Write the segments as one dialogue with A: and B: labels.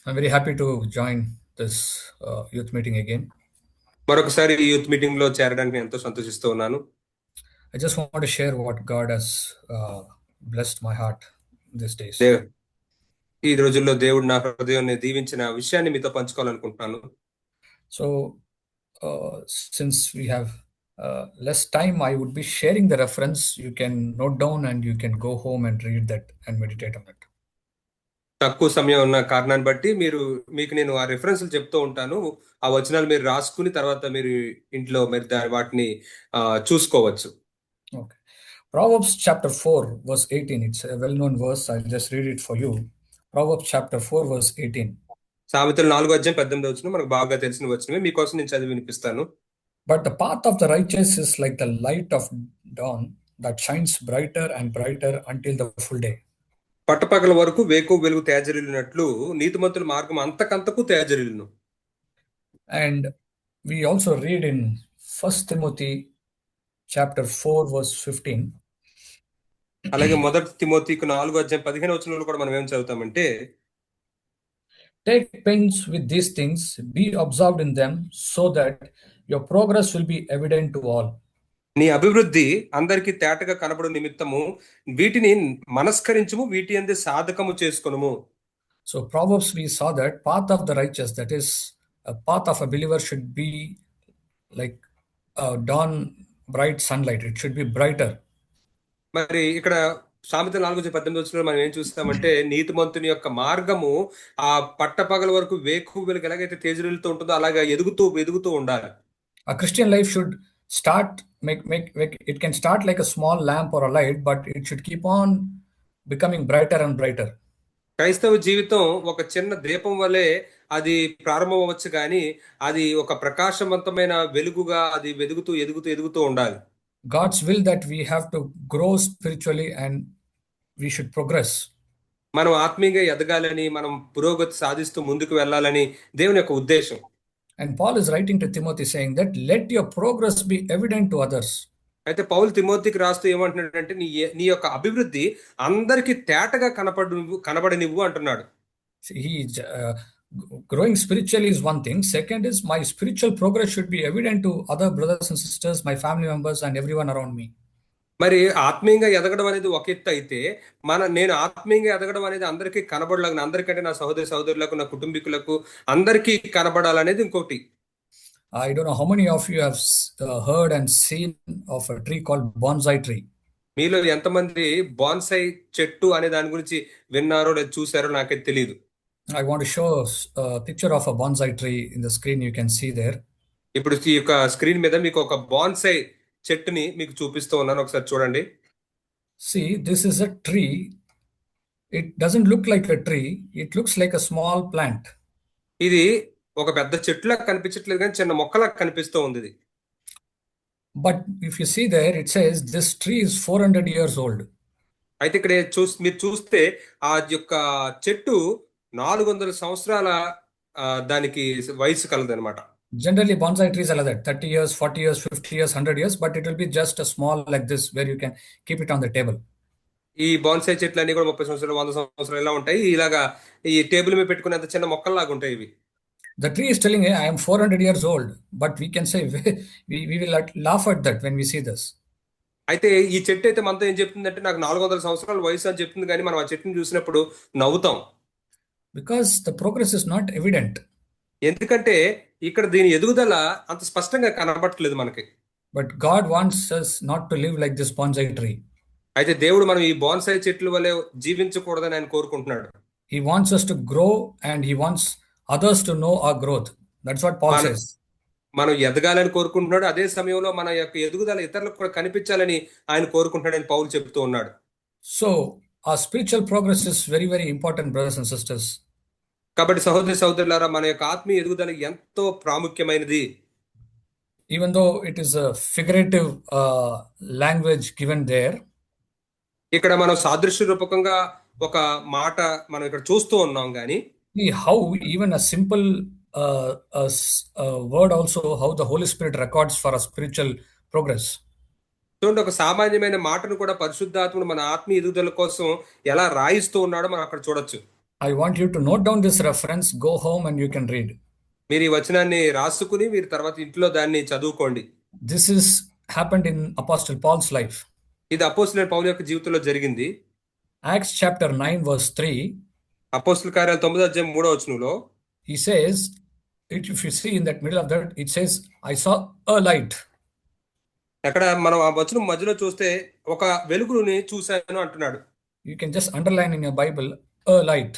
A: I'm very happy to join this youth meeting again.
B: మరొకసారి ఈ youth meeting లో చేరడానికి నేను ఎంతో సంతోషిస్తూ ఉన్నాను.
A: I just want to share what God has blessed my heart these days.
B: They- ఈ రోజుల్లో దేవుడు నా హృదయాన్ని దీవించిన విషయాన్ని మీతో పంచుకోవాలనుకుంటున్నాను.
A: So, since we have less time, I would be sharing the reference. You can note down and you can go home and read that and meditate on it.
B: తక్కువ సమయం ఉన్న కారణాన్ని బట్టి మీకు నేను ఆ రిఫరెన్స్లు చెప్తూ ఉంటాను. ఆ వచనాలు మీరు రాసుకుని తర్వాత మీరు ఇంట్లో మీరు వాటిని చూసుకోవచ్చు.
A: Okay. Proverbs chapter 4, verse 18. It's a well-known verse. I'll just read it for you. Proverbs chapter 4, verse 18.
B: సామెతలు 4:18 వచనం మనకు బాగా తెలిసిన వచనమే. మీకోసం నేను చదివి వినిపిస్తాను.
A: But the path of the righteous is like the light of dawn that shines brighter and brighter until the full day.
B: పట్టపగల వరకు వేకు వెలుగు తేజరిల్లినట్లు నీతిమంతుల మార్గం అంతకంతకు తేజరిల్లును.
A: And we also read in 1 Timothy chapter 4, verse 15.
B: అలాగే 1 తిమోతికి 4:15 వచనంలో కూడా మనం ఏం చదువుతామంటే,
A: Take pains with these things, be absorbed in them, so that your progress will be evident to all.
B: నీ అభివృద్ధి అందరికీ తేటగా కనబడు నిమిత్తము వీటిని మనస్కరించుము, వీటి యందు సాధకము చేసుకొనుము.
A: So Proverbs, we saw that path of the righteous, that is a path of a believer, should be like dawn bright sunlight. It should be brighter.
B: మరి ఇక్కడ సామెతలు 4:18 వచనంలో మనం ఏం చూస్తామంటే, నీతిమంతుని యొక్క మార్గము ఆ పట్టపగల వరకు వేకు వెలుగు ఎలాగైతే తేజరిల్లుతూ ఉంటుందో అలాగా ఎదుగుతూ ఎదుగుతూ ఉండాలి.
A: A Christian life should start make it can start like a small lamp or a light, but it should keep on becoming brighter and brighter.
B: క్రైస్తవ జీవితం ఒక చిన్న దీపం వలె అది ప్రారంభం అవ్వచ్చు, కానీ అది ఒక ప్రకాశవంతమైన వెలుగుగా అది వెలుగుతూ ఎదుగుతూ ఎదుగుతూ ఉండాలి.
A: God's will that we have to grow spiritually and we should progress.
B: మనం ఆత్మీయంగా ఎదగాలని, మనం పురోగతి సాధిస్తూ ముందుకు వెళ్ళాలని దేవుని యొక్క ఉద్దేశం.
A: And Paul is writing to Timothy saying that let your progress be evident to others.
B: అయితే పౌలు తిమోతికి రాస్తూ ఏమంటున్నాడంటే, నీ యొక్క అభివృద్ధి అందరికీ తేటగా కనబడనివ్వు అంటున్నాడు.
A: He growing spiritually is one thing. Second is my spiritual progress should be evident to other brothers and sisters, my family members, and everyone around me.
B: మరి ఆత్మీయంగా ఎదగడం అనేది ఒక ఎత్తు అయితే, నేను ఆత్మీయంగా ఎదగడం అనేది అందరికీ కనబడలాగా, అందరికంటే నా సహోదరి సహోదరులకు, నా కుటుంబీకులకు అందరికీ కనబడాలనేది ఇంకోటి.
A: I don't know how many of you have heard and seen of a tree called bonsai tree.
B: మీలో ఎంతమంది బాన్సై చెట్టు అనే దాని గురించి విన్నారో లేదా చూసారో నాకైతే తెలియదు.
A: I want to show a picture of a bonsai tree in the screen. You can see there.
B: ఇప్పుడు ఈ యొక్క స్క్రీన్ మీద మీకు ఒక బాన్సై చెట్టుని మీకు చూపిస్తూ ఉన్నాను, ఒకసారి చూడండి.
A: See, this is a tree. It doesn't look like a tree. It looks like a small plant.
B: ఇది ఒక పెద్ద చెట్టులా కనిపించట్లేదు, కానీ చిన్న మొక్కలా కనిపిస్తూ ఉంది ఇది.
A: But if you see there, it says this tree is 400 years old.
B: అయితే ఇక్కడ మీరు చూస్తే ఆ యొక్క చెట్టు 400 సంవత్సరాల దానికి వయసు కలదనమాట.
A: Generally, bonsai trees are like that, 30 years, 40 years, 50 years, 100 years, but it will be just a small like this where you can keep it on the table.
B: ఈ బాన్సై చెట్లు అన్ని కూడా 30 సంవత్సరాలు, 100 సంవత్సరాలు ఇలా ఉంటాయి. ఇలాగా ఈ టేబుల్ మీద పెట్టుకునేంత చిన్న మొక్కల్లాగా ఉంటాయి ఇవి.
A: The tree is telling, hey, I am 400 years old, but we can say, we will laugh at that when we see this.
B: అయితే ఈ చెట్టు అయితే మనతో ఏం చెప్తుందంటే, నాకు 400 సంవత్సరాల వయసు అని చెప్తుంది, కానీ మనం ఆ చెట్టుని చూసినప్పుడు నవ్వుతాం.
A: Because the progress is not evident.
B: ఎందుకంటే ఇక్కడ దీని ఎదుగుదల అంత స్పష్టంగా కనబడట్లేదు మనకి.
A: But God wants us not to live like this bonsai tree.
B: అయితే దేవుడు మనం ఈ బాన్సై చెట్ల వలె జీవించకూడదని ఆయన కోరుకుంటున్నాడు.
A: He wants us to grow and he wants others to know our growth. That's what Paul says.
B: మనం ఎదగాలని కోరుకుంటున్నాడు, అదే సమయంలో మన యొక్క ఎదుగుదల ఇతరులకు కూడా కనిపించాలని ఆయన కోరుకుంటున్నాడని పౌలు చెప్తూ ఉన్నాడు.
A: So our spiritual progress is very, very important, brothers and sisters.
B: కాబట్టి సహోదరి సహోదరులారా, మన యొక్క ఆత్మీయ ఎదుగుదల ఎంతో ప్రాముఖ్యమైనది.
A: Even though it is a figurative language given there,
B: ఇక్కడ మనం సాదృశ్య రూపకంగా ఒక మాట మనం ఇక్కడ చూస్తూ ఉన్నాం, కానీ
A: how even a simple word also, how the Holy Spirit records for a spiritual progress.
B: చూడండి, ఒక సామాన్యమైన మాటను కూడా పరిశుద్ధాత్ముడు మన ఆత్మీయ ఎదుగుదల కోసం ఎలా రాయిస్తూ ఉన్నాడో మనం అక్కడ చూడొచ్చు.
A: I want you to note down this reference, go home and you can read.
B: మీరు ఈ వచనాన్ని రాసుకుని మీరు తర్వాత ఇంట్లో దాన్ని చదువుకోండి.
A: This is happened in Apostle Paul's life.
B: ఇది అపోస్తలుడైన పౌలు యొక్క జీవితంలో జరిగింది.
A: Acts chapter 9 verse 3,
B: అపోస్తల కార్యాలు 9వ అధ్యాయం 3వ వచనంలో
A: he says, if you see in that middle of that, it says, I saw a light.
B: అక్కడ మనం ఆ వచనం మధ్యలో చూస్తే ఒక వెలుగుని చూశాను అంటున్నాడు.
A: You can just underline in your Bible, a light.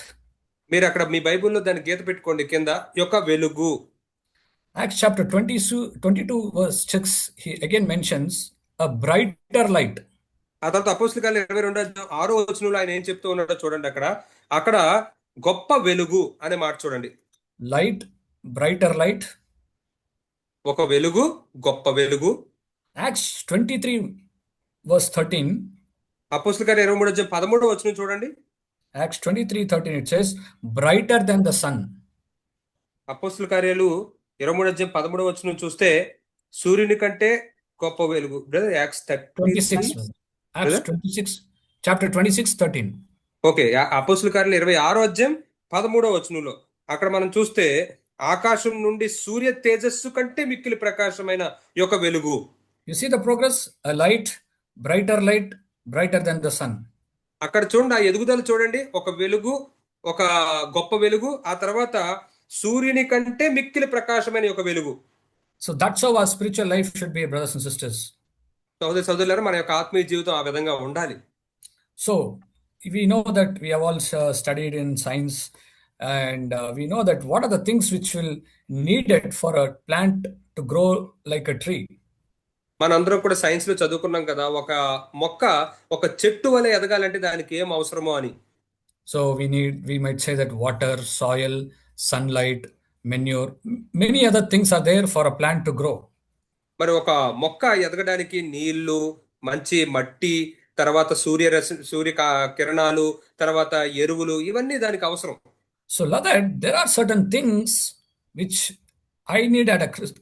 B: మీరు అక్కడ మీ బైబిల్లో దాన్ని గీత పెట్టుకోండి కింద, యొక్క వెలుగు.
A: Acts chapter 22 verse 6, he again mentions a brighter light.
B: ఆ తర్వాత అపోస్తల కార్యాలు 22వ అధ్యాయం 6వ వచనంలో ఆయన ఏం చెప్తూ ఉన్నాడో చూడండి. అక్కడ గొప్ప వెలుగు అనే మాట చూడండి.
A: Light, brighter light.
B: ఒక వెలుగు, గొప్ప వెలుగు.
A: Acts 23 verse 13.
B: అపోస్తల కార్యాలు 23వ అధ్యాయం 13వ వచనం చూడండి.
A: Acts 23:13, it says, brighter than the sun.
B: అపోస్తల కార్యాలు 23వ అధ్యాయం 13వ వచనం చూస్తే సూర్యుని కంటే గొప్ప వెలుగు. Brother acts
A: 26. Acts 26, chapter 26:13.
B: Okay, అపోస్తల కార్యాలు 26వ అధ్యాయం 13వ వచనంలో అక్కడ మనం చూస్తే ఆకాశం నుండి సూర్య తేజస్సు కంటే మిక్కిలి ప్రకాశమైన యొక్క వెలుగు.
A: You see the progress? A light, brighter than the sun.
B: అక్కడ చూడండి, ఆ ఎదుగుదల చూడండి. ఒక వెలుగు, ఒక గొప్ప వెలుగు, ఆ తర్వాత సూర్యుని కంటే మిక్కిలి ప్రకాశమైన ఒక వెలుగు.
A: So that's how our spiritual life should be, brothers and sisters.
B: సోదరి సోదరులారా, మన యొక్క ఆత్మీయ జీవితం ఆ విధంగా ఉండాలి.
A: So we know that we have all studied in science, and we know that what are the things which will needed for a plant to grow like a tree.
B: మనందరం కూడా సైన్స్ లో చదువుకున్నాం కదా, ఒక మొక్క ఒక చెట్టు వలె ఎదగాలంటే దానికి ఏం అవసరమో అని.
A: So we might say that water, soil, sunlight, manure, many other things are there for a plant to grow.
B: మరి ఒక మొక్క ఎదగడానికి నీళ్లు, మంచి మట్టి, తర్వాత సూర్య కిరణాలు, తర్వాత ఎరువులు, ఇవన్నీ దానికి అవసరం.
A: So like that, there are certain things which I need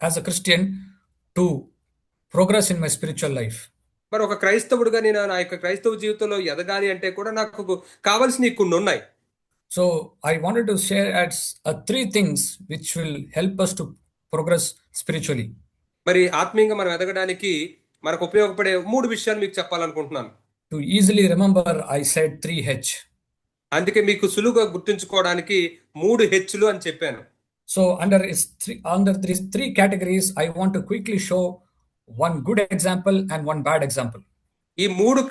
A: as a Christian to progress in my spiritual life.
B: మరి ఒక క్రైస్తవుడుగా నేను నా యొక్క క్రైస్తవ జీవితంలో ఎదగాలి అంటే కూడా నాకు కావాల్సిన కొన్ని ఉన్నాయి.
A: So I wanted to share as three things which will help us to progress spiritually.
B: మరి ఆత్మీయంగా మనం ఎదగడానికి మనకు ఉపయోగపడే 3 విషయాలు మీకు చెప్పాలనుకుంటున్నాను.
A: To easily remember, I said 3H.
B: అందుకే మీకు సులువుగా గుర్తుంచుకోవడానికి 3 హెచ్లు అని చెప్పాను.
A: So under these three categories, I want to quickly show one good example and one bad example.
B: ఈ 3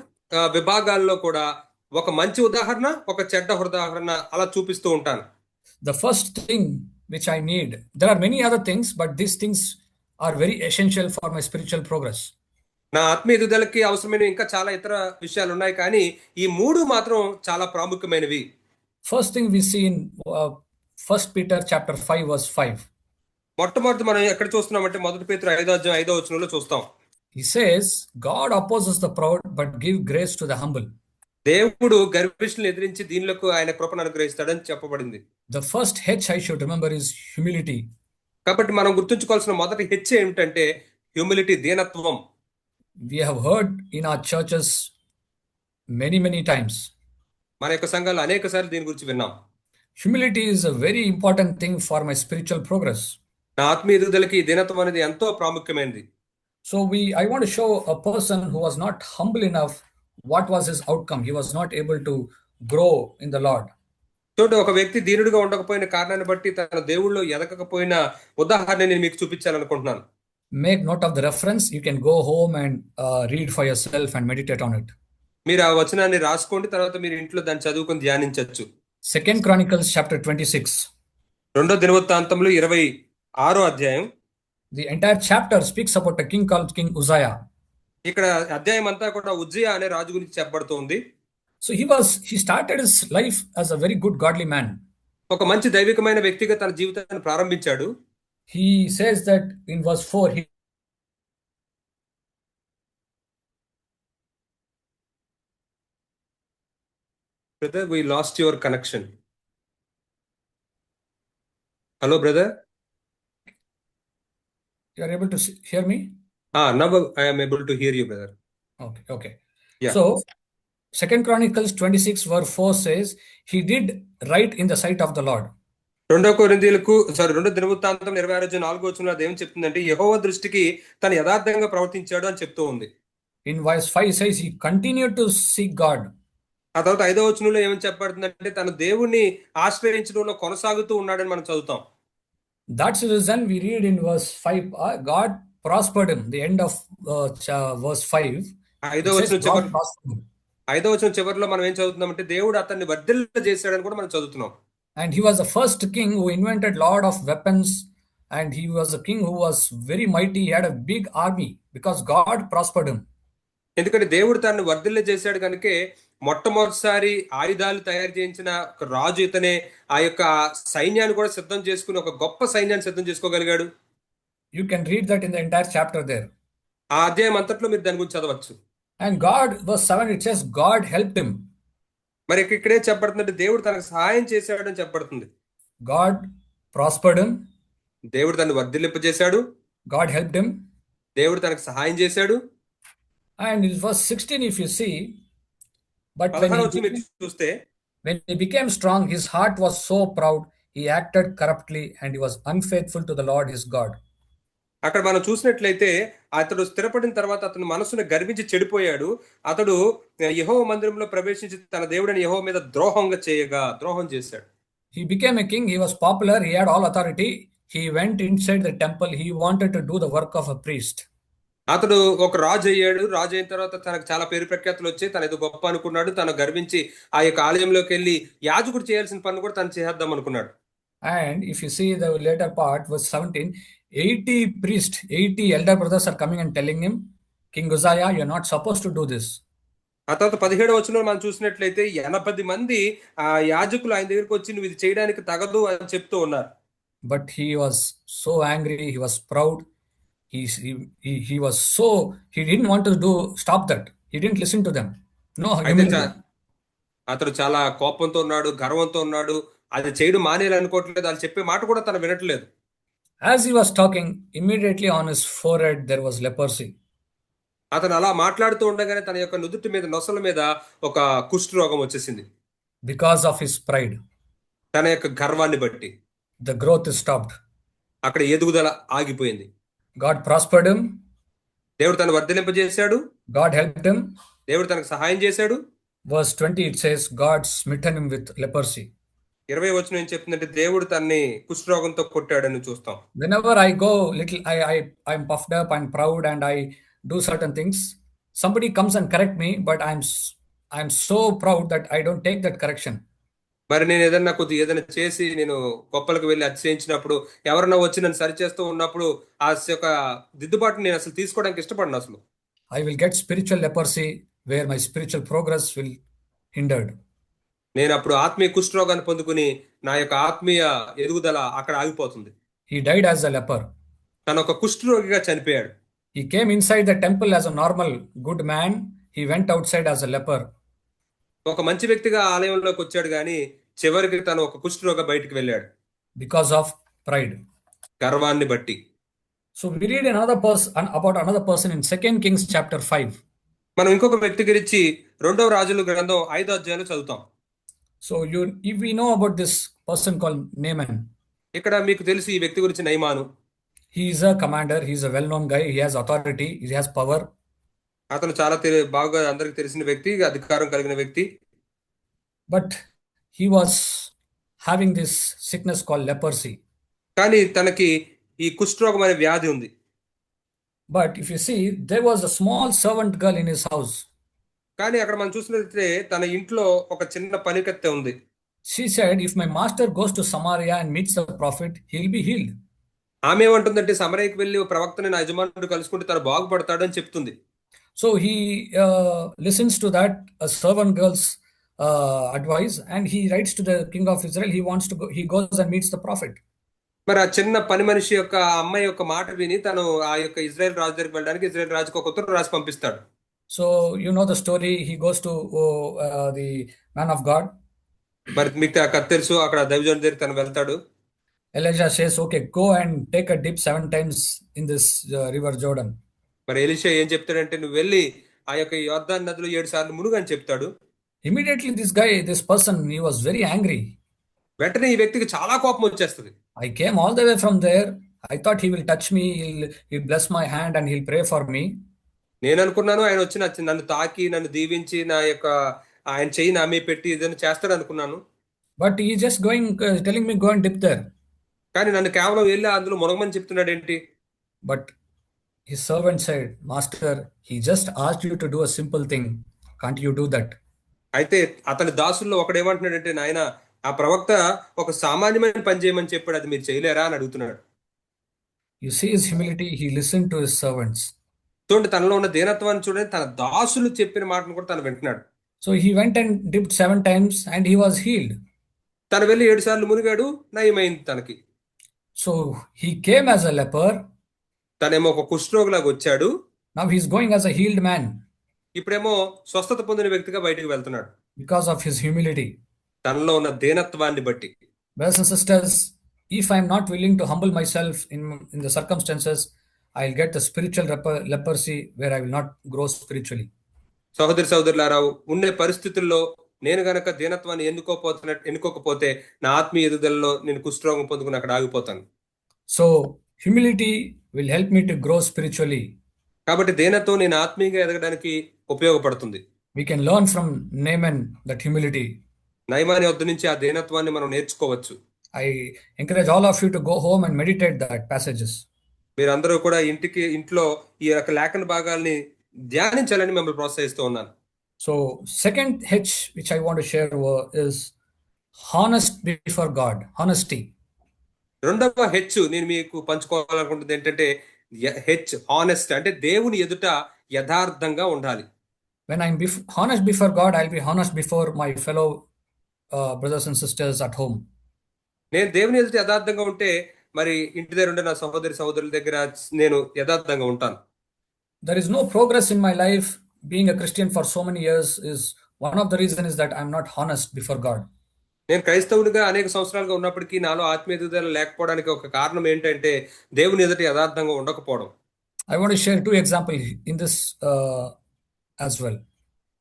B: విభాగాల్లో కూడా ఒక మంచి ఉదాహరణ, ఒక చెడ్డ ఉదాహరణ అలా చూపిస్తూ ఉంటాను.
A: The first thing which I need, there are many other things, but these things are very essential for my spiritual progress.
B: నా ఆత్మీయ ఎదుగుదలకి అవసరమైన ఇంకా చాలా ఇతర విషయాలు ఉన్నాయి, కానీ ఈ 3 మాత్రం చాలా ప్రాముఖ్యమైనవి.
A: First thing we see in 1 Peter chapter 5 verse 5.
B: మొట్టమొదటి మనం ఎక్కడ చూస్తున్నామంటే 1 పేతురు 5వ అధ్యాయం 5వ వచనంలో చూస్తాం.
A: He says, God opposes the proud but give grace to the humble.
B: దేవుడు గర్విష్ఠులను ఎదిరించి దీనులకు ఆయన కృపను అనుగ్రహిస్తాడని చెప్పబడింది.
A: The first H I should remember is humility.
B: కాబట్టి మనం గుర్తుంచుకోవాల్సిన మొదటి హెచ్ ఏమిటంటే హ్యూమిలిటీ, దీనత్వం.
A: We have heard in our churches many times.
B: మన యొక్క సంఘాలు అనేక సార్లు దీని గురించి విన్నాం.
A: Humility is a very important thing for my spiritual progress.
B: నా ఆత్మీయ ఎదుగుదలకి దీనత్వం అనేది ఎంతో ప్రాముఖ్యమైనది.
A: So I want to show a person who was not humble enough, what was his outcome. He was not able to grow in the Lord.
B: చూడండి, ఒక వ్యక్తి దీనుడిగా ఉండకపోయిన కారణాన్ని బట్టి తన దేవుళ్ళో ఎదగకపోయిన ఉదాహరణ నేను మీకు చూపించాలనుకుంటున్నాను.
A: Make note of the reference. You can go home and read for yourself and meditate on it.
B: మీరు ఆ వచనాన్ని రాసుకోండి, తర్వాత మీరు ఇంట్లో దాన్ని చదువుకొని ధ్యానించవచ్చు.
A: 2 Chronicles chapter 26.
B: 2వ దినవృత్తాంతములు 26వ అధ్యాయం.
A: The entire chapter speaks about a king called King Uzziah.
B: ఇక్కడ అధ్యాయం అంతా కూడా ఉజ్జియా అనే రాజు గురించి చెప్పబడుతోంది.
A: So he started his life as a very good godly man.
B: ఒక మంచి దైవికమైన వ్యక్తిగా తన జీవితాన్ని ప్రారంభించాడు.
A: He says that in verse 4,
B: Brother, we lost your connection. Hello, brother.
A: you are able to hear me?
B: Now I am able to hear you, brother.
A: Okay.
B: Yeah.
A: So 2 Chronicles 26 verse 4 says, he did right in the sight of the Lord.
B: రెండో దినవృత్తాంతం 26:4 అది ఏం చెప్తుందంటే యెహోవా దృష్టికి తను యథార్థంగా ప్రవర్తించాడు అని చెప్తూ ఉంది.
A: In verse 5 says, he continued to seek God.
B: ఆ తర్వాత 5వ వచనంలో ఏమని చెప్పబడుతుందంటే తను దేవుణ్ణి ఆశ్రయించడంలో కొనసాగుతూ ఉన్నాడని మనం చదువుతాం.
A: That's the reason we read in verse 5, God prospered him. The end of verse 5, it
B: 5వ
A: says
B: వచనం
A: God
B: చివరి
A: prospered him.
B: 5వ వచనం చివరిలో మనం ఏం చదువుతున్నామంటే దేవుడు అతన్ని వర్ధిల్ల చేశాడని కూడా మనం చదువుతున్నాం.
A: And he was the first king who invented lot of weapons, and he was a king who was very mighty. He had a big army because God prospered him.
B: ఎందుకంటే దేవుడు తనను వర్ధిల్ల చేశాడు కనుకే మొట్టమొదటిసారి ఆయుధాలు తయారు చేయించిన ఒక రాజు ఇతనే. ఆ యొక్క సైన్యాన్ని కూడా సిద్ధం చేసుకుని ఒక గొప్ప సైన్యాన్ని సిద్ధం చేసుకోగలిగాడు.
A: You can read that in the entire chapter there.
B: ఆ అధ్యాయం అంతట్లో మీరు దాని గురించి చదవచ్చు.
A: And God, verse 7, it says God helped him.
B: మరి ఇక్కడే చెప్పబడుతుందంటే దేవుడు తనకు సహాయం చేశాడని చెప్పబడుతుంది.
A: God prospered him.
B: దేవుడు తనను వర్ధిల్లింపజేశాడు.
A: God helped him.
B: దేవుడు తనకు సహాయం చేశాడు.
A: And in verse 16, if you see, but
B: 16వ వచనం మీరు చూస్తే
A: when he became strong, his heart was so proud, he acted corruptly, and he was unfaithful to the Lord his God.
B: అక్కడ మనం చూసినట్లయితే అతడు స్థిరపడిన తర్వాత అతను మనసును గర్వించి చెడిపోయాడు. అతడు యెహోవా మందిరంలో ప్రవేశించి తన దేవుడైన యెహోవా మీద ద్రోహం చేశాడు.
A: He became a king. He was popular. He had all authority. He went inside the temple. He wanted to do the work of a priest.
B: అతడు ఒక రాజు అయ్యాడు. రాజు అయిన తర్వాత తనకు చాలా పేరు ప్రఖ్యాతులు వచ్చాయి. తను ఏదో గొప్ప అనుకున్నాడు. తను గర్వించి ఆ యొక్క ఆలయంలోకి వెళ్ళి యాజకుడు చేయాల్సిన పని కూడా తను చేద్దాం అనుకున్నాడు.
A: And if you see the later part, verse 17, 80 priests, 80 elder brothers are coming and telling him, King Uzziah, you're not supposed to do this.
B: ఆ తర్వాత 17వ వచనంలో మనం చూసినట్లయితే 80 మంది ఆ యాజకులు ఆయన దగ్గరికి వచ్చి నువ్వు ఇది చేయడానికి తగదు అని చెప్తూ ఉన్నారు.
A: But he was so angry. He was proud. He was so, he didn't want to stop that. He didn't listen to them. No, humility.
B: అతడు చాలా కోపంతో ఉన్నాడు, గర్వంతో ఉన్నాడు. అది చేయడం మానేయాలనుకోవట్లేదు. అది చెప్పే మాట కూడా తను వినట్లేదు.
A: As he was talking, immediately on his forehead there was leprosy.
B: అతను అలా మాట్లాడుతూ ఉండగానే తన యొక్క నుదుటి మీద, నొసల మీద ఒక కుష్ఠ రోగం వచ్చేసింది.
A: Because of his pride.
B: తన యొక్క గర్వాన్ని బట్టి.
A: The growth is stopped.
B: అక్కడ ఎదుగుదల ఆగిపోయింది.
A: God prospered him.
B: దేవుడు తను వర్ధిల్లింపజేశాడు.
A: God helped him.
B: దేవుడు తనకు సహాయం చేశాడు.
A: Verse 20 it says God smitten him with leprosy.
B: 20వ వచనం ఏం చెప్తుందంటే దేవుడు తన్ని కుష్ఠరోగంతో కొట్టాడని చూస్తాం.
A: Whenever I go little, I'm puffed up and proud and I do certain things, somebody comes and correct me, but I'm so proud that I don't take that correction.
B: మరి నేను ఏదైనా చేసి నేను గొప్పలకు వెళ్ళి అతిశయించినప్పుడు ఎవరన్నా వచ్చి నన్ను సరిచేస్తూ ఉన్నప్పుడు ఆ యొక్క దిద్దుబాటుని నేను అసలు తీసుకోవడానికి ఇష్టపడను అసలు.
A: I will get spiritual leprosy where my spiritual progress will hindered.
B: నేను అప్పుడు ఆత్మీయ కుష్ఠరోగాన్ని పొందుకుని నా యొక్క ఆత్మీయ ఎదుగుదల అక్కడ ఆగిపోతుంది.
A: He died as a leper.
B: తను ఒక కుష్ఠరోగిగా చనిపోయాడు.
A: He came inside the temple as a normal good man. He went outside as a leper.
B: ఒక మంచి వ్యక్తిగా ఆలయంలోకి వచ్చాడు కానీ చివరికి తను ఒక కుష్ఠరోగ బయటికి వెళ్ళాడు.
A: Because of pride.
B: గర్వాన్ని బట్టి.
A: So we read about another person in 2 Kings chapter 5.
B: మనం ఇంకొక వ్యక్తి గురించి 2వ రాజుల గ్రంథం 5వ అధ్యాయంలో చదువుతాం.
A: So if we know about this person called Naaman.
B: ఇక్కడ మీకు తెలిసి ఈ వ్యక్తి గురించి నయమాను.
A: He is a commander. He is a well-known guy. He has authority. He has power.
B: అతను చాలా బాగా అందరికి తెలిసిన వ్యక్తి, అధికారం కలిగిన వ్యక్తి.
A: But he was having this sickness called leprosy.
B: కానీ తనకి ఈ కుష్ఠరోగం అనే వ్యాధి ఉంది.
A: But if you see, there was a small servant girl in his house.
B: కానీ అక్కడ మనం చూసినట్లయితే తన ఇంట్లో ఒక చిన్న పనికత్తె ఉంది.
A: She said, if my master goes to Samaria and meets the prophet, he'll be healed.
B: ఆమె ఏమంటుందంటే సమరయకి వెళ్ళి ప్రవక్తని నా యజమానుడు కలుసుకుంటే తను బాగుపడతాడు అని చెప్తుంది.
A: So he listens to that servant girl's advice, and he writes to the king of Israel. He goes and meets the prophet.
B: మరి ఆ చిన్న పని మనిషి యొక్క అమ్మాయి యొక్క మాట విని తను ఆ యొక్క ఇజ్రాయెల్ రాజు దగ్గరికి వెళ్ళడానికి ఇజ్రాయెల్ రాజుకు ఒక ఉత్తరం రాసి పంపిస్తాడు.
A: So you know the story. He goes to the man of God.
B: మరి మీకు ఆ కథ తెలుసు. అక్కడ దైవజనుడి దగ్గరికి తను వెళ్తాడు.
A: Elijah says, okay, go and take a dip 7 times in this river Jordan.
B: మరి ఎలీషా ఏం చెప్తాడంటే నువ్వు వెళ్ళి ఆ యొక్క యోర్దాను నదిలో 7 సార్లు మునుగు అని చెప్తాడు.
A: Immediately, this person, he was very angry.
B: వెంటనే ఈ వ్యక్తికి చాలా కోపం వచ్చేస్తుంది.
A: I came all the way from there. I thought he will touch me, he'll bless my hand and he'll pray for me.
B: నేను అనుకున్నాను ఆయన వచ్చి నన్ను తాకి నన్ను దీవించి నా యొక్క ఆయన చెయ్యి నా మీద పెట్టి ఏదైనా చేస్తాడు అనుకున్నాను.
A: But he just telling me go and dip there.
B: కానీ నన్ను కేవలం వెళ్ళి అందులో మునగమని చెప్తున్నాడు ఏంటి?
A: But his servant said, Master, he just asked you to do a simple thing. Can't you do that?
B: అయితే అతని దాసుల్లో ఒకడు ఏమంటున్నాడంటే, నాయన ఆ ప్రవక్త ఒక సామాన్యమైన పని చేయమని చెప్పాడు, అది మీరు చేయలేరా అని అడుగుతున్నాడు.
A: You see his humility, he listened to his servants.
B: చూడండి, తనలో ఉన్న దీనత్వాన్ని చూడండి, తన దాసులు చెప్పిన మాటను కూడా తను వింటున్నాడు.
A: So he went and dipped 7 times and he was healed.
B: తను వెళ్ళి 7 సార్లు మునిగాడు, నయమైంది తనకి.
A: So he came as a leper.
B: తనేమో ఒక కుష్ఠరోగిలాగా వచ్చాడు.
A: Now he's going as a healed man.
B: ఇప్పుడేమో స్వస్థత పొందిన వ్యక్తిగా బయటికి వెళ్తున్నాడు.
A: Because of his humility.
B: తనలో ఉన్న దీనత్వాన్ని బట్టి.
A: Brothers and sisters, if I am not willing to humble myself in the circumstances, I'll get the spiritual leprosy where I will not grow spiritually.
B: సహోదరులారా, ఉండే పరిస్థితుల్లో నేను గనక దీనత్వాన్ని ఎన్నుకోకపోతే నా ఆత్మీయ ఎదుగుదలలో నేను కుష్ఠరోగం పొందుకుని అక్కడ ఆగిపోతాను.
A: So humility will help me to grow spiritually.
B: కాబట్టి దీనత్వం నేను ఆత్మీయంగా ఎదగడానికి ఉపయోగపడుతుంది.
A: We can learn from Naaman that humility.
B: నయమాని వద్ద నుంచి ఆ దీనత్వాన్ని మనం నేర్చుకోవచ్చు.
A: I encourage all of you to go home and meditate that passages.
B: మీరందరూ కూడా ఇంట్లో ఈ యొక్క లేఖన భాగాల్ని ధ్యానించాలని మిమ్మల్ని ప్రోత్సహిస్తూ ఉన్నాను.
A: So second H which I want to share is honest before God, honesty.
B: రెండవ హెచ్ నేను మీకు పంచుకోవాలనుకుంటుంది ఏంటంటే హెచ్ హానెస్ట్, అంటే దేవుని ఎదుట యథార్థంగా ఉండాలి.
A: When I'm honest before God, I'll be honest before my fellow brothers and sisters at home.
B: నేను దేవుని ఎదుట యథార్థంగా ఉంటే మరి ఇంటి దగ్గర ఉండే నా సహోదరుల దగ్గర నేను యథార్థంగా ఉంటాను.
A: There is no progress in my life being a Christian for so many years is one of the reasons is that I'm not honest before God.
B: నేను క్రైస్తవునిగా అనేక సంవత్సరాలుగా ఉన్నప్పటికీ నాలో ఆత్మీయ ఎదుగుదల లేకపోవడానికి ఒక కారణం ఏంటంటే దేవుని ఎదుట యథార్థంగా ఉండకపోవడం.
A: I want to share 2 examples in this as well.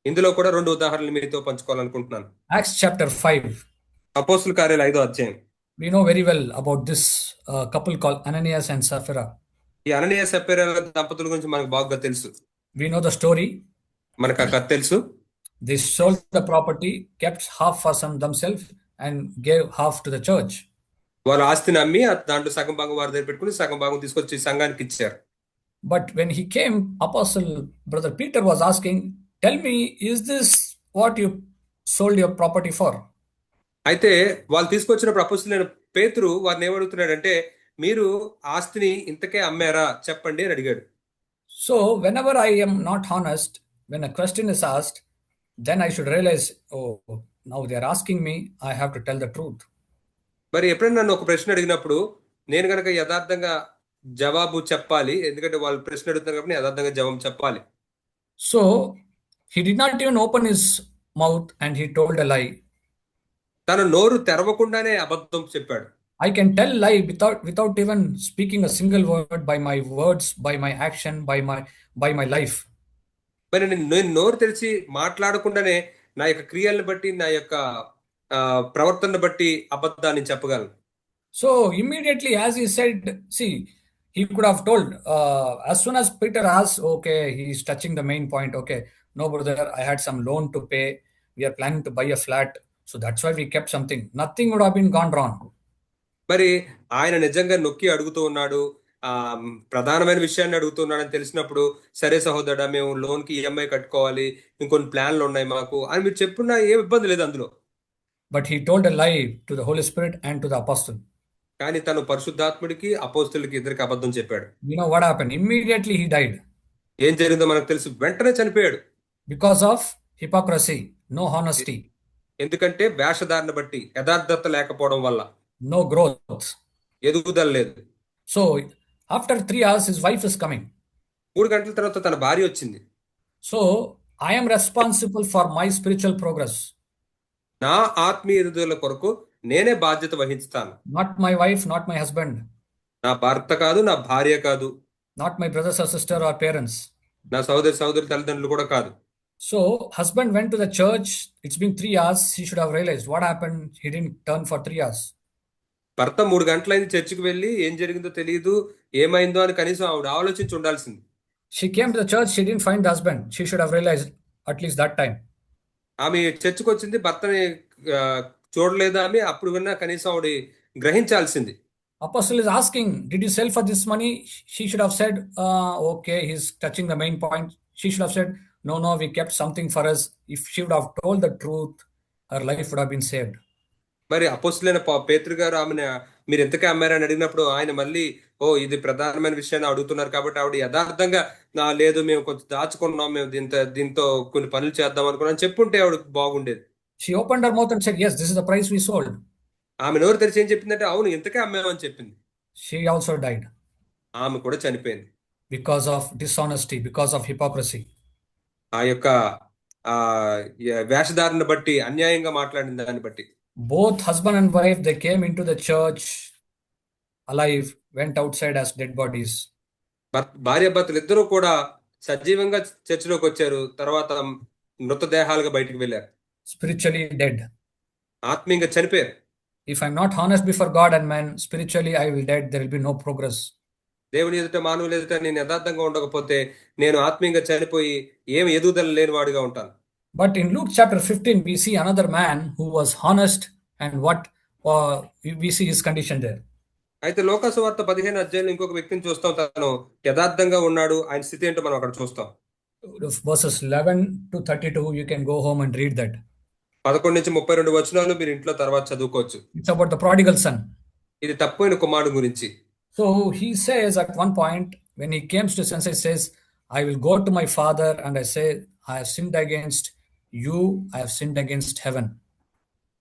B: ఇందులో కూడా 2 ఉదాహరణలు మీతో పంచుకోవాలనుకుంటున్నాను.
A: Acts chapter 5.
B: అపోస్తుల కార్యాలు 5వ అధ్యాయం.
A: We know very well about this couple called Ananias and Sapphira.
B: ఈ అననీయ సప్ఫీరాల దంపతుల గురించి మనకు బాగా తెలుసు.
A: We know the story.
B: మనకు ఆ కథ తెలుసు.
A: They sold the property, kept half for themselves and gave half to the church.
B: వాళ్ళు ఆస్తిని అమ్మి దాంట్లో సగం భాగం వారి దగ్గర పెట్టుకుని సగం భాగం తీసుకొచ్చి సంఘానికి ఇచ్చారు.
A: But when he came, Apostle Brother Peter was asking, tell me, is this what you sold your property for?
B: అయితే వాళ్ళు తీసుకొచ్చినప్పుడు అపోస్తలుడైన పేతురు వారిని ఏమడుగుతున్నాడంటే, మీరు ఆస్తిని ఇంతకే అమ్మారా చెప్పండి అని అడిగాడు.
A: So whenever I am not honest, when a question is asked, then I should realize, oh, now they are asking me, I have to tell the truth.
B: మరి ఎప్పుడైనా నన్ను ఒక ప్రశ్న అడిగినప్పుడు నేను కనుక యథార్థంగా జవాబు చెప్పాలి, ఎందుకంటే వాళ్ళు ప్రశ్న అడుగుతున్నారు కాబట్టి యథార్థంగా జవాబు చెప్పాలి.
A: So he did not even open his mouth and he told a lie.
B: తన నోరు తెరవకుండానే అబద్ధం చెప్పాడు.
A: I can tell lie without even speaking a single word, by my words, by my action, by my life.
B: మరి నేను నోరు తెరిచి మాట్లాడకుండానే నా యొక్క క్రియలను బట్టి నా యొక్క ప్రవర్తనను బట్టి అబద్ధాన్ని చెప్పగలను.
A: So immediately as he said, see, he could have told as soon as Peter asked, okay, he's touching the main point. Okay, no brother, I had some loan to pay. We are planning to buy a flat. So that's why we kept something. Nothing would have been gone wrong.
B: మరి ఆయన నిజంగా నొక్కి అడుగుతూ ఉన్నాడు, ప్రధానమైన విషయాన్ని అడుగుతున్నాడని తెలిసినప్పుడు, సరే సహోదరుడా, మేము లోన్కి ఈఎంఐ కట్టుకోవాలి, ఇంకొన్ని ప్లాన్లు ఉన్నాయి మాకు అని మీరు చెప్పున్నా ఏం ఇబ్బంది లేదు అందులో.
A: But he told a lie to the Holy Spirit and to the apostle.
B: కానీ తను పరిశుద్ధాత్ముడికి అపోస్తులకి ఇద్దరికి అబద్ధం చెప్పాడు.
A: You know what happened? Immediately he died.
B: ఏం జరిగిందో మనకు తెలుసు, వెంటనే చనిపోయాడు.
A: Because of hypocrisy, no honesty.
B: ఎందుకంటే వేషధారణ బట్టి, యథార్థత లేకపోవడం వల్ల,
A: no growth,
B: ఎదుగుదల లేదు.
A: So after 3 hours his wife is coming.
B: 3 గంటల తర్వాత తన భార్య వచ్చింది.
A: So I am responsible for my spiritual progress.
B: నా ఆత్మీయ ఎదుగుదల కొరకు నేనే బాధ్యత వహిస్తాను.
A: Not my wife, not my husband.
B: నా భర్త కాదు, నా భార్య కాదు.
A: Not my brothers or sister or parents.
B: నా సహోదరి సహోదరుల తల్లిదండ్రులు కూడా కాదు.
A: So, husband went to the church. It's been 3 hours. He should have realized what happened. He didn't turn for 3 hours.
B: భర్త 3 గంటలైంది చర్చికి వెళ్ళి ఏం జరిగిందో తెలియదు, ఏమైందో అని కనీసం ఆవిడ ఆలోచించి ఉండాల్సింది.
A: She came to the church. She didn't find the husband. She should have realized at least that time.
B: ఆమె చర్చికి వచ్చింది, భర్తని ఆ, చూడలేదు ఆమె. అప్పుడు విన్నా కనీసం ఆవిడ గ్రహించాల్సింది.
A: Apostle is asking, did you sell for this money? She should have said, okay, he's touching the main point. She should have said, no, no, we kept something for us. If she would have told the truth, her life would have been saved.
B: మరి అపోస్తులైన పేతురు గారు ఆమెను మీరు ఎంతకే అమ్మారని అడిగినప్పుడు ఆయన మళ్ళీ ఇది ప్రధానమైన విషయాన్ని అడుగుతున్నారు కాబట్టి ఆవిడ యథార్థంగా లేదు మేము కొంచెం దాచుకున్నాం, మేము దీంతో కొన్ని పనులు చేద్దాం అనుకున్నాం చెప్పుంటే ఆవిడ బాగుండేది.
A: She opened her mouth and said, yes, this is the price we sold.
B: ఆమె నోరు తెరిచి ఏం చెప్పిందంటే అవును ఇంతకే అమ్మామని చెప్పింది.
A: She also died
B: ఆమె కూడా చనిపోయింది
A: because of dishonesty, because of hypocrisy.
B: ఆ యొక్క ఆ వేషధారణ బట్టి, అన్యాయంగా మాట్లాడిన దాన్ని బట్టి.
A: Both husband and wife, they came into the church alive, went outside as dead bodies.
B: భార్యాభర్తలు ఇద్దరూ కూడా సజీవంగా చర్చిలోకి వచ్చారు, తర్వాత మృతదేహాలుగా బయటికి వెళ్ళారు.
A: Spiritually dead.
B: ఆత్మీయంగా చనిపోయారు.
A: If I'm not honest before God and man, spiritually I will dead. There will be no progress.
B: దేవుని ఎదుట మానవుల ఎదుట నేను యథార్థంగా ఉండకపోతే నేను ఆత్మీయంగా చనిపోయి ఏమి ఎదుగుదల లేని వాడిగా ఉంటాను.
A: But in Luke chapter 15, we see another man who was honest, and what we see his condition there.
B: అయితే లోకాసు వార్త 15 అధ్యాయంలో ఇంకొక వ్యక్తిని చూస్తాం, తను యథార్థంగా ఉన్నాడు. ఆయన స్థితి ఏంటో మనం అక్కడ చూస్తాం.
A: Verses 11 to 32, you can go home and read that.
B: 11 నుంచి 32 వచనాలు మీరు ఇంట్లో తర్వాత చదువుకోవచ్చు.
A: It's about the prodigal son.
B: ఇది తప్పిపోయిన కుమారుడు గురించి.
A: So he says at one point, when he comes to sense, he says, I will go to my father and I say, I have sinned against you, I have sinned against heaven.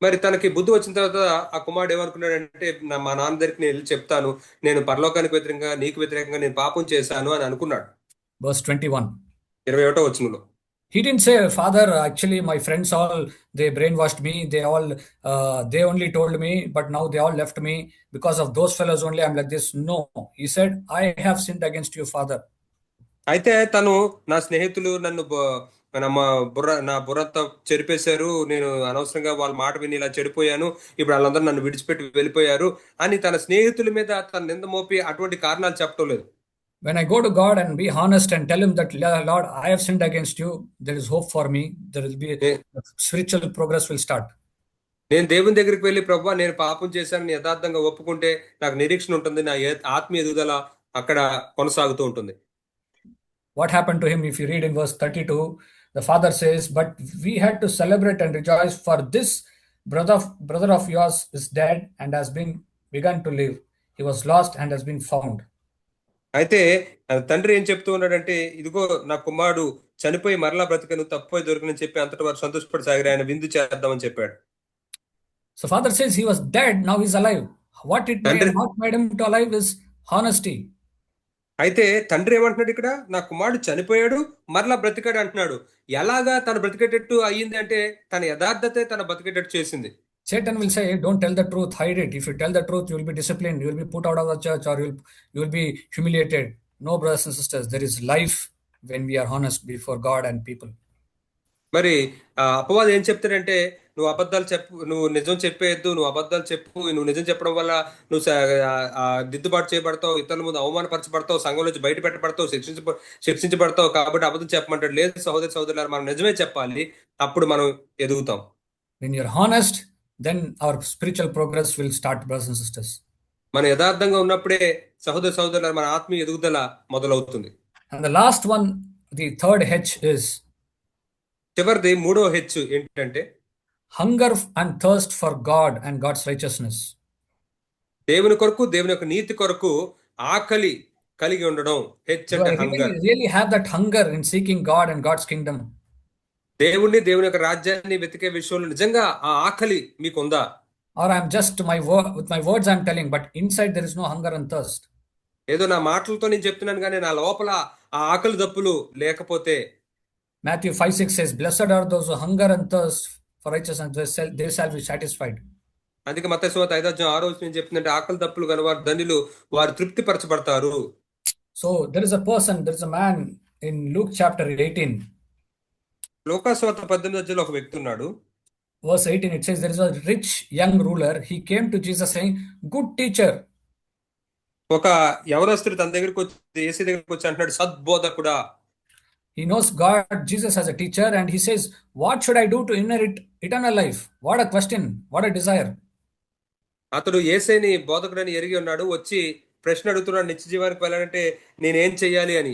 B: మరి తనకి బుద్ధి వచ్చిన తర్వాత ఆ కుమారుడు ఏమనుకున్నాడంటే, మా నాన్న దగ్గరికి నేను వెళ్ళి చెప్తాను, నేను పరలోకానికి వ్యతిరేకంగా నీకు వ్యతిరేకంగా నేను పాపం చేశాను అని అనుకున్నాడు.
A: Verse 21.
B: 21వ వచనంలో
A: he didn't say, Father, actually my friends all, they brainwashed me, they only told me, but now they all left me because of those fellows only I'm like this. No, he said, I have sinned against you, Father.
B: అయితే తను నా స్నేహితులు నన్ను నా బుర్రంతా చెరిపేశారు, నేను అనవసరంగా వాళ్ళ మాట విని ఇలా చెడిపోయాను, ఇప్పుడు వాళ్ళందరూ నన్ను విడిచిపెట్టి వెళ్ళిపోయారు అని తన స్నేహితుల మీద తన నింద మోపి అటువంటి కారణాలు చెప్పడం లేదు.
A: When I go to God and be honest and tell him that, Lord, I have sinned against you, there is hope for me, there will be spiritual progress will start.
B: నేను దేవుని దగ్గరికి వెళ్ళి ప్రభువా నేను పాపం చేశానని యథార్థంగా ఒప్పుకుంటే నాకు నిరీక్షణ ఉంటుంది, నా ఆత్మీయ ఎదుగుదల అక్కడ కొనసాగుతూ ఉంటుంది.
A: What happened to him? If you read in verse 32, the father says, but we had to celebrate and rejoice, for this brother of yours is dead and has been begun to live. He was lost and has been found.
B: అయితే తండ్రి ఏం చెప్తూ ఉన్నాడంటే, ఇదిగో నా కుమారుడు చనిపోయి మరలా బ్రతికను, తప్పిపోయి దొరికనని చెప్పి అంతటి వారు సంతోషపడి సాగిరి, ఆయన విందు చేద్దామని చెప్పాడు.
A: So father says he was dead, now he's alive. What made him to alive is honesty.
B: అయితే తండ్రి ఏమంటున్నాడు ఇక్కడ, నా కుమారుడు చనిపోయాడు మరలా బ్రతికాడు అంటున్నాడు. ఎలాగా తను బ్రతికేటట్టు అయ్యింది అంటే తన యథార్థతే తన బ్రతికేటట్టు చేసింది.
A: Satan will say, don't tell the truth, hide it. If you tell the truth, you will be disciplined, you will be put out of the church, or you will be humiliated. No, brothers and sisters, there is life when we are honest before God and people.
B: మరి అపవాదం ఏం చెప్తాడంటే, నువ్వు అబద్ధాలు చెప్పు, నువ్వు నిజం చెప్పేయద్దు, నువ్వు అబద్ధాలు చెప్పు, నువ్వు నిజం చెప్పడం వల్ల నువ్వు దిద్దుబాటు చేయబడతావు, ఇతరుల ముందు అవమానపరచబడతావు, సంఘం నుంచి బయట పెట్టబడతావు, శిక్షించబడతావు, కాబట్టి అబద్ధం చెప్పమంటాడు. లేదు సహోదరులారా, మనం నిజమే చెప్పాలి, అప్పుడు మనం ఎదుగుతాం.
A: When you're honest, then our spiritual progress will start, brothers and sisters.
B: మన యథార్థంగా ఉన్నప్పుడే సహోదరులారా మన ఆత్మీయ ఎదుగుదల మొదలవుతుంది.
A: And the last one, the third H is,
B: చివరిది మూడో హెచ్ ఏంటంటే,
A: hunger and thirst for God and God's righteousness.
B: దేవుని కొరకు, దేవుని యొక్క నీతి కొరకు ఆకలి కలిగి ఉండడం. హెచ్ అంటే hunger.
A: Really have that hunger in seeking God and God's kingdom.
B: దేవుని యొక్క రాజ్యాన్ని వెతికే విషయంలో నిజంగా ఆ ఆకలి మీకు ఉందా?
A: Or I'm just with my words I'm telling, but inside there is no hunger and thirst.
B: ఏదో నా మాటలతో నేను చెప్తున్నాను కానీ నా లోపల ఆ ఆకలి దప్పులు లేకపోతే.
A: Matthew 5:6 says, blessed are those who hunger and thirst for righteousness, they shall be satisfied.
B: అందుకే మత్తయి సువార్త 5:6 నేను చెప్తుందంటే, ఆకలి దప్పులు గల వారు ధన్యులు, వారు తృప్తి పరచబడతారు.
A: So there is a man In Luke chapter 18,
B: లోకాసువార్త 18 అధ్యాయంలో ఒక వ్యక్తి ఉన్నాడు.
A: verse 18, it says, there is a rich young ruler. He came to Jesus saying, good teacher.
B: ఒక యవనస్తుడు తన దగ్గరికి వచ్చి యేసు దగ్గరికి వచ్చి అంటున్నాడు, సద్బోధకుడా.
A: He knows God, Jesus as a teacher, and he says, what should I do to inherit eternal life? What a question, what a desire.
B: అతడు యేసేని బోధకుడని ఎరిగి ఉన్నాడు. వచ్చి ప్రశ్న అడుగుతున్నాడు, నిత్య జీవానికి వెళ్ళాలంటే నేనేం చెయ్యాలి అని.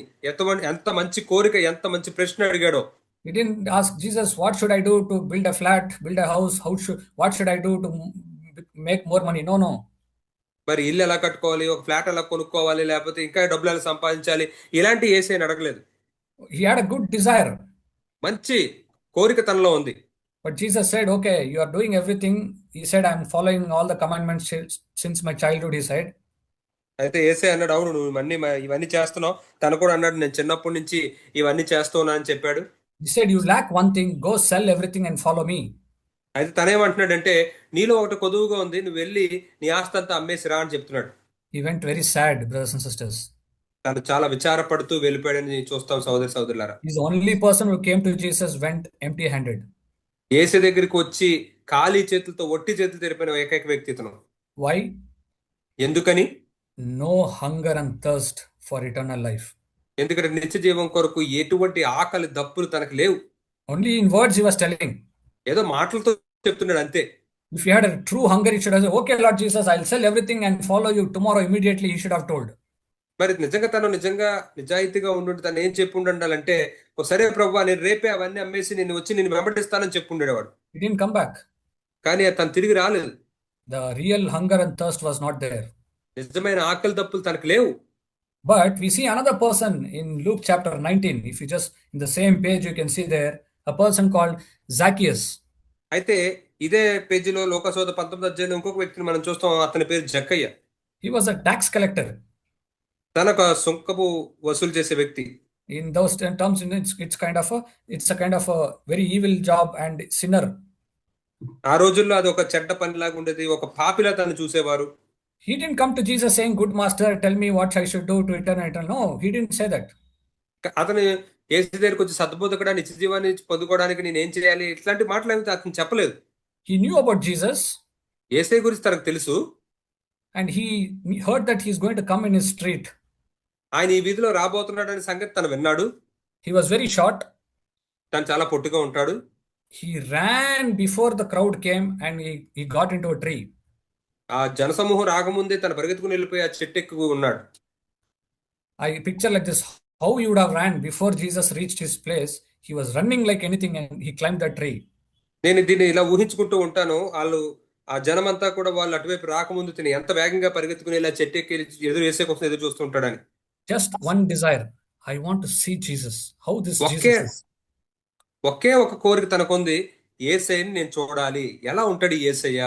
B: ఎంత మంచి కోరిక, ఎంత మంచి ప్రశ్న అడిగాడో.
A: He didn't ask Jesus, what should I do to build a flat, build a house? What should I do to make more money? No, no.
B: మరి ఇల్లు ఎలా కట్టుకోవాలి, ఒక ఫ్లాట్ ఎలా కొనుక్కోవాలి, లేకపోతే ఇంకా డబ్బులు ఎలా సంపాదించాలి, ఇలాంటి యేసేని అడగలేదు.
A: He had a good desire.
B: మంచి కోరిక తనలో ఉంది.
A: But Jesus said, okay, you are doing everything. He said, I'm following all the commandments since my childhood, he said.
B: అయితే యేసే అన్నాడు, అవును నువ్వు ఇవన్నీ చేస్తున్నావు. తను కూడా అన్నాడు, నేను చిన్నప్పటి నుంచి ఇవన్నీ చేస్తున్నా అని చెప్పాడు.
A: He said, you lack one thing, go sell everything and follow me.
B: అయితే తనేమంటున్నాడంటే, నీలో ఒకటి కొదువుగా ఉంది, నువ్వు వెళ్ళి నీ ఆస్తి అంతా అమ్మేసి రా అని చెప్తున్నాడు.
A: He went very sad, brothers and sisters.
B: తను చాలా విచారపడుతూ వెళ్ళిపోయాడని చూస్తాం సోదరులారా.
A: He's the only person who came to Jesus went empty handed.
B: యేసు దగ్గరికి వచ్చి ఖాళీ చేతులతో, ఒట్టి చేతులు తెరిపిన ఏకైక వ్యక్తి ఇతను.
A: Why?
B: ఎందుకని?
A: No hunger and thirst for eternal life.
B: ఎందుకంటే నిత్య జీవం కొరకు ఎటువంటి ఆకలి దప్పులు తనకు లేవు.
A: Only in words he was telling.
B: ఏదో మాటలతో చెప్తున్నాడు అంతే.
A: If he had a true hunger, he should have said, okay, Lord Jesus, I'll sell everything and follow you tomorrow immediately, he should have told.
B: మరి తను నిజాయితీగా ఉండి తను ఏం చెప్పి ఉండాలంటే, సరే ప్రభువా, నేను రేపే అవన్నీ అమ్మేసి నేను వచ్చి నేను వెంబడిస్తానని చెప్పి ఉండేవాడు.
A: He didn't come back.
B: కానీ తను తిరిగి రాలేదు.
A: The real hunger and thirst was not there.
B: నిజమైన ఆకలి దప్పులు తనకు లేవు.
A: But we see another person in Luke chapter 19. If you just in the same page, you can see there a person called Zacchaeus.
B: అయితే ఇదే పేజీలో లోకాసువార్త 19 అధ్యాయంలో ఇంకొక వ్యక్తిని మనం చూస్తాం. అతని పేరు జక్కయ్య.
A: He was a tax collector.
B: తనొక సుంకపు వసూలు చేసే వ్యక్తి.
A: In those terms, it's a kind of a very evil job and sinner.
B: ఆ రోజుల్లో అది ఒక చెడ్డ పనిలాగా ఉండేది. ఒక పాపిలా తను చూసేవారు.
A: He didn't come to Jesus saying, good master, tell me what I should do to eternal. No, he didn't say that.
B: అతను యేసు దగ్గరికి వచ్చి, సద్బోధకుడా, నిత్య జీవాన్ని పొందుకోవడానికి నేను ఏం చేయాలి, ఇట్లాంటి మాటలు ఏమి అతను చెప్పలేదు.
A: He knew about Jesus.
B: యేసే గురించి తనకు తెలుసు.
A: And he heard that he's going to come in his street.
B: ఆయన ఈ వీధిలో రాబోతున్నాడు అనే సంగతి తను విన్నాడు.
A: He was very short.
B: తను చాలా పొట్టిగా ఉంటాడు.
A: He ran before the crowd came and he got into a tree.
B: ఆ జనసమూహం రాకముందే తను పరిగెత్తుకుని వెళ్ళిపోయి ఆ చెట్టు ఎక్కువ ఉన్నాడు.
A: I picture like this, how he would have ran before Jesus reached his place. He was running like anything and he climbed that tree.
B: నేను దీన్ని ఇలా ఊహించుకుంటూ ఉంటాను. ఆ జనమంతా కూడా వాళ్ళు అటువైపు రాకముందు తిని ఎంత వేగంగా పరిగెత్తుకుని ఇలా చెట్టు ఎక్కి ఎదురు వేసే కోసం ఎదురు చూస్తూ ఉంటాడని.
A: Just one desire, I want to see Jesus. How this Jesus is.
B: ఒకే ఒక కోరిక తనకుంది, యేసయ్యని నేను చూడాలి. ఎలా ఉంటాడు యేసయ్య?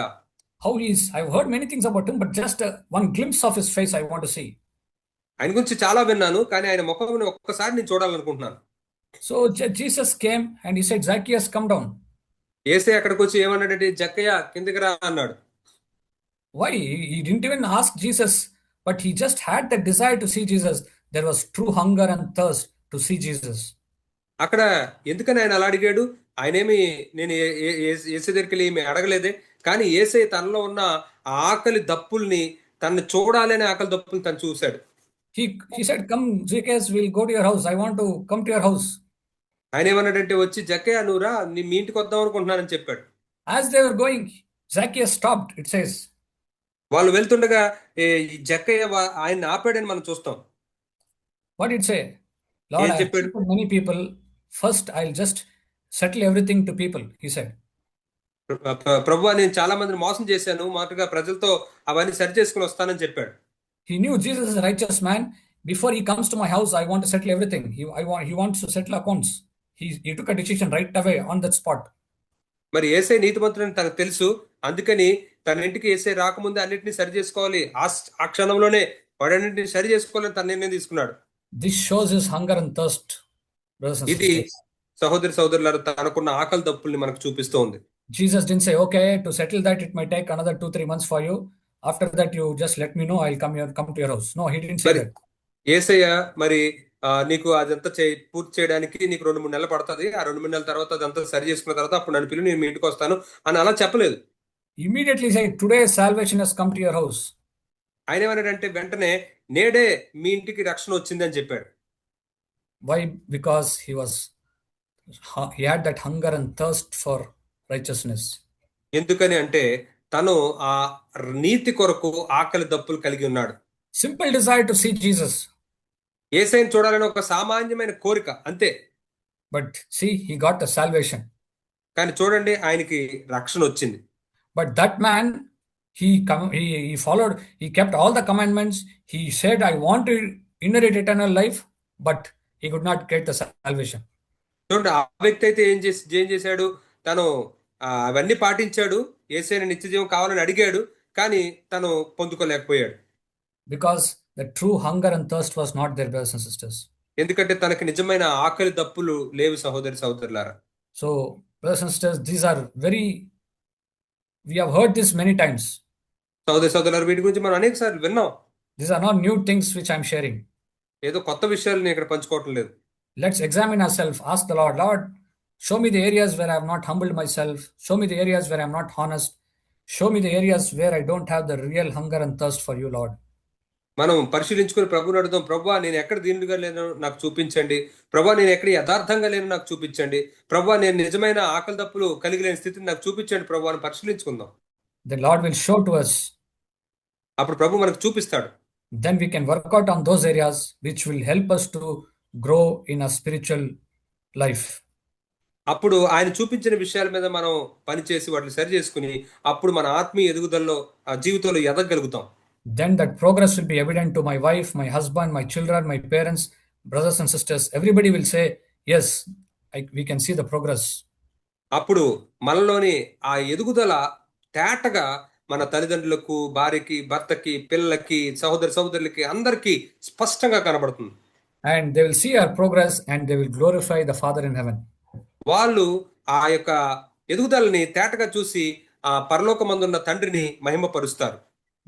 A: How he is. I've heard many things about him, but just one glimpse of his face I want to see.
B: ఆయన గురించి చాలా విన్నాను, కానీ ఆయన ముఖం ఒక్కసారి నేను చూడాలనుకుంటున్నాను.
A: So Jesus came and he said, Zacchaeus, come down.
B: యేసయ్య అక్కడికి వచ్చి ఏమన్నాడంటే, జక్కయ్య కిందకి రా అన్నాడు.
A: Why? He didn't even ask Jesus, but he just had the desire to see Jesus. There was true hunger and thirst to see Jesus.
B: అక్కడ ఎందుకని ఆయన అలా అడిగాడు? ఆయనేమి నేను యేసయ్య దగ్గరికి వెళ్ళి అడగలేదే, కానీ యేసయ్య తనలో ఉన్న ఆ ఆకలి దప్పుల్ని, తనని చూడాలనే ఆకలి దప్పుల్ని తను చూశాడు.
A: He said, come Zacchaeus, we'll go to your house. I want to come to your house.
B: ఆయన ఏమన్నాడంటే, వచ్చి జక్కయ్య నువ్వు రా, మీ ఇంటికి వద్దాం అనుకుంటున్నానని చెప్పాడు.
A: As they were going, Zacchaeus stopped, it says.
B: వాళ్ళు వెళ్తుండగా జక్కయ్య ఆయన ఆపాడని మనం చూస్తాం.
A: What did it say? Lord, I have many people. First, I'll just settle everything to people, he said.
B: ప్రభువా, నేను చాలా మందిని మోసం చేశాను, మొదటగా ప్రజలతో అవన్నీ సరి చేసుకుని వస్తానని చెప్పాడు.
A: He knew Jesus is a righteous man. Before he comes to my house, I want to settle everything. He wants to settle accounts. He took a decision right away on that spot.
B: మరి యేసయ్య నీతిమంతుడని తనకు తెలుసు. అందుకని తన ఇంటికి యేసయ్య రాకముందే అన్నింటినీ సరి చేసుకోవాలి, ఆ క్షణంలోనే వాడన్నింటినీ సరి చేసుకోవాలని తన నిర్ణయం తీసుకున్నాడు.
A: This shows his hunger and thirst, brothers and
B: ఇది
A: sisters.
B: సహోదరులారా, తనకున్న ఆకలి దప్పుల్ని మనకు చూపిస్తూ ఉంది.
A: Jesus didn't say, okay, to settle that it might take another 2-3 months for you. After that, you just let me know, I'll come to your house. No, he didn't say that.
B: యేసయ్య మరి నీకు అదంతా పూర్తి చేయడానికి నీకు 2-3 నెలలు పడుతుంది. ఆ 2-3 నెలల తర్వాత అదంతా సరి చేసుకున్న తర్వాత అప్పుడు నన్ను పిలువు, నేను మీ ఇంటికి వస్తాను అని అలా చెప్పలేదు.
A: Immediately said, today salvation has come to your house.
B: ఆయన ఏమన్నాడంటే వెంటనే నేడే మీ ఇంటికి రక్షణ వచ్చింది అని చెప్పాడు.
A: Why? Because he had that hunger and thirst for righteousness.
B: ఎందుకని అంటే తను ఆ నీతి కొరకు ఆకలి దప్పులు కలిగి ఉన్నాడు.
A: Simple desire to see Jesus.
B: యేసయ్యను చూడాలని ఒక సామాన్యమైన కోరిక అంతే.
A: But see, he got the salvation.
B: కానీ చూడండి ఆయనకి రక్షణ వచ్చింది.
A: But that man, he followed, he kept all the commandments. He said, I want to inherit eternal life, but he could not get the salvation.
B: చూడండి ఆ వ్యక్తి అయితే ఏం చేశాడు, తను అవన్నీ పాటించాడు, యేసయ్యను నిత్యజీవం కావాలని అడిగాడు, కానీ తను పొందుకోలేకపోయాడు.
A: Because the true hunger and thirst was not there, brothers and sisters.
B: ఎందుకంటే తనకి నిజమైన ఆకలి దప్పులు లేవు సహోదరులారా.
A: So, brothers and sisters, we have heard this many times.
B: సహోదరులారా, వీటి గురించి మనం అనేక సార్లు విన్నాం.
A: These are not new things which I'm sharing.
B: ఏదో కొత్త విషయాలు నేను ఇక్కడ పంచుకోవటం లేదు.
A: Let's examine ourselves. Ask the Lord, Lord, show me the areas where I have not humbled myself. Show me the areas where I'm not honest. Show me the areas where I don't have the real hunger and thirst for you, Lord.
B: మనం పరిశీలించుకుని ప్రభువుని అడుగుదాం, ప్రభువా నేను ఎక్కడ దీనుగా లేను నాకు చూపించండి, ప్రభువా నేను ఎక్కడ యథార్థంగా లేను నాకు చూపించండి, ప్రభువా నేను నిజమైన ఆకలి దప్పులు కలిగి లేని స్థితిని నాకు చూపించండి ప్రభువా అని పరిశీలించుకుందాం.
A: The Lord will show to us.
B: అప్పుడు ప్రభు మనకు చూపిస్తాడు.
A: Then we can work out on those areas which will help us to grow in a spiritual life.
B: అప్పుడు ఆయన చూపించిన విషయాల మీద మనం పనిచేసి వాటిని సరి చేసుకుని అప్పుడు మన ఆత్మీయ ఎదుగుదలలో ఆ జీవితంలో ఎదగలుగుతాం.
A: Then that progress will be evident to my wife, my husband, my children, my parents, brothers and sisters. Everybody will say, yes, we can see the progress.
B: అప్పుడు మనలోని ఆ ఎదుగుదల తేటగా మన తల్లిదండ్రులకు, భార్యకి, భర్తకి, పిల్లలకి, సహోదరులకి అందరికీ స్పష్టంగా కనబడుతుంది.
A: And they will see our progress and they will glorify the Father in heaven.
B: వాళ్ళు ఆ యొక్క ఎదుగుదలని తేటగా చూసి ఆ పరలోకమందున్న తండ్రిని మహిమపరుస్తారు.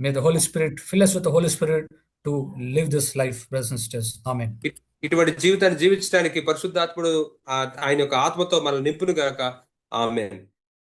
A: May the Holy Spirit fill us with the Holy Spirit to live this life, brothers and sisters. Amen.
B: ఇటువంటి జీవితాన్ని జీవించడానికి పరిశుద్ధాత్ముడు ఆయన యొక్క ఆత్మతో మనల్ని నింపును గాక. ఆమేన్.